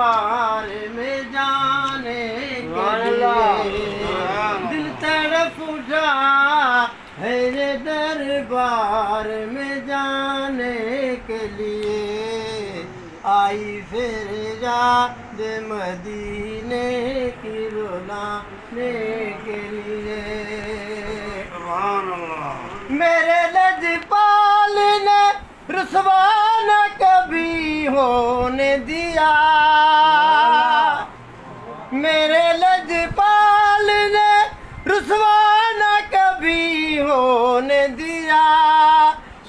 دربار میں جانے کے لیے دل تڑپ اٹھا ہے یہ دربار میں جانے کے لیے آئی پھر یاد مدینے کی رلانے کے لیے میرے لجپال نے رسوا نہ کبھی ہونے دیا میرے لجپال نے رسوا نہ کبھی ہونے دیا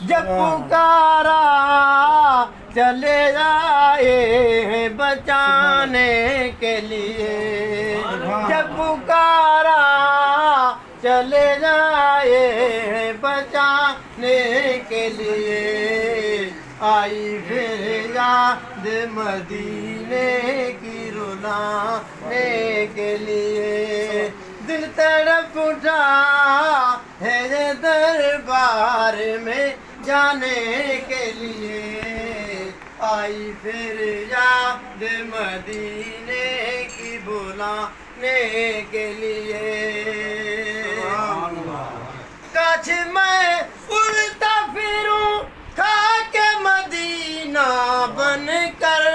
جب پکارا چلے آئے ہیں بچانے کے لیے جب پکارا چلے جائے ہیں بچانے کے لیے آئی پھر یاد مدینے کی رلانے کے لیے دل تڑپ اٹھا ہے یہ دربار میں جانے کے لیے آئی پھر یاد مدینے کی بلانے کے لیے کاش میں اڑتا پھروں خاک مدینہ بن کر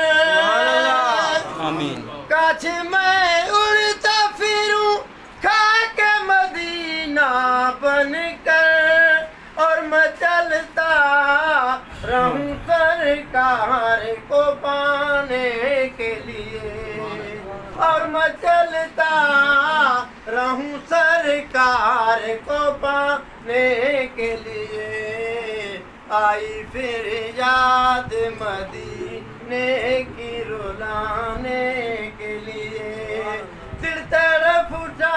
آمین کاش میں اڑتا پھروں خاک مدینہ بن کر اور میں چلتا رہوں سرکار کو پانے کے لیے اور میں چلتا رہوں سرکار کو پانے کے لیے آئی پھر یاد مدینے کی رلانے کے لیے دل تڑپ اٹھا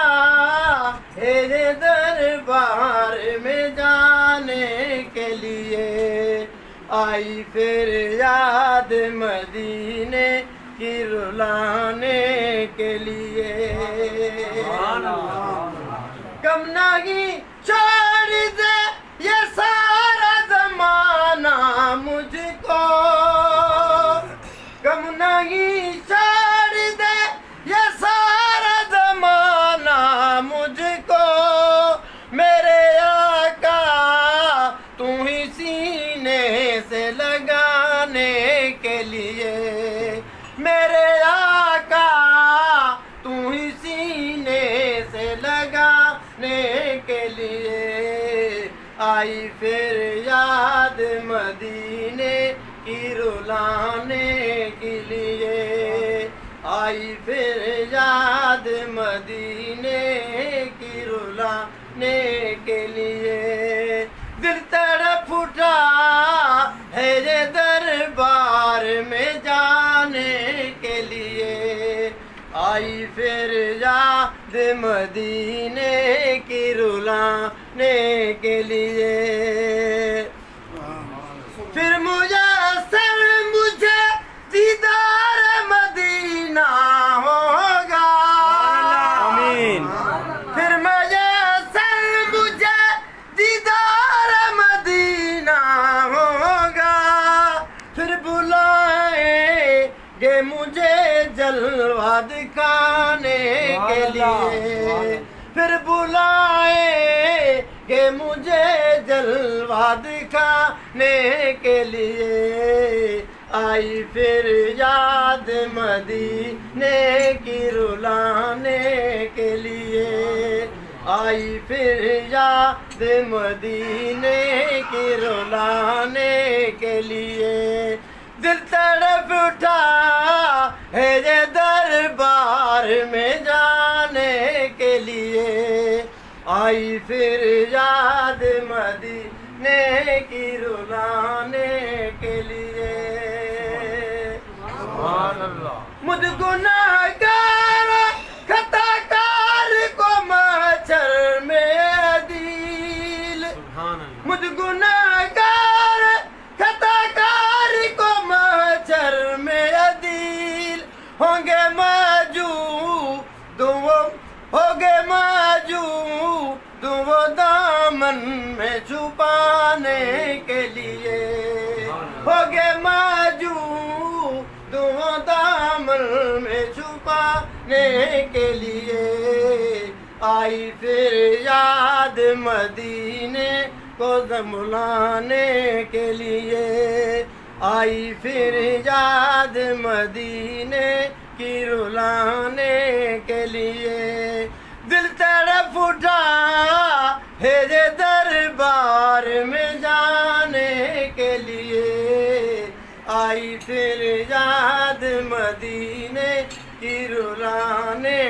ہے یہ دربار میں جانے کے لیے آئی پھر یاد مدینے کی رلانے کے لیے کم نہیں چھوڑ دے یہ سارا زمانہ مجھ کو کم نہیں چھوڑ دے یہ سارا زمانہ مجھ کو میرے آقا تم ہی سینے سے لگانے کے لیے میرے آقا تم ہی سینے سے لگانے کے لیے آئی پھر یاد مدینے کی رلانے کے لیے آئی پھر یاد مدینے کی رلانے کے لیے دل تڑپ اٹھا ہے یہ دربار میں جانے کے لیے آئی پھر یاد مدینے کی رلانے کے لیے پھر مجھے دیدار مدینہ ہوگا آمین پھر مجھے دیدار مدینہ ہوگا پھر بلائیں گے مجھے جلوہ دکھانے کے لیے پھر بلائیں گے مجھے جلوہ دکھانے کے لیے آئی پھر یاد مدینے کی رلانے کے لیے آئی پھر یاد مدینے کی رلانے کے لیے دل تڑپ اٹھا ہے یہ دربار میں جانے کے لیے آئی پھر یاد مدینے کی رلانے کے لیے مجھ گناہگار خطا کار کو محشر میں عدیل مجھ گناہگار خطا کار کو محشر میں عدیل ہوں گے وہ دامن میں چھپانے کے لیے ہو گے دامن چھپانے کے لیے آئی پھر یاد مدینے کو سنبھلانے کے لیے آئی پھر یاد مدینے کی رلانے کے لیے دل تڑپ اٹھا ہے یہ دربار میں جانے کے لیے آئی پھر یاد مدینے کی رلانے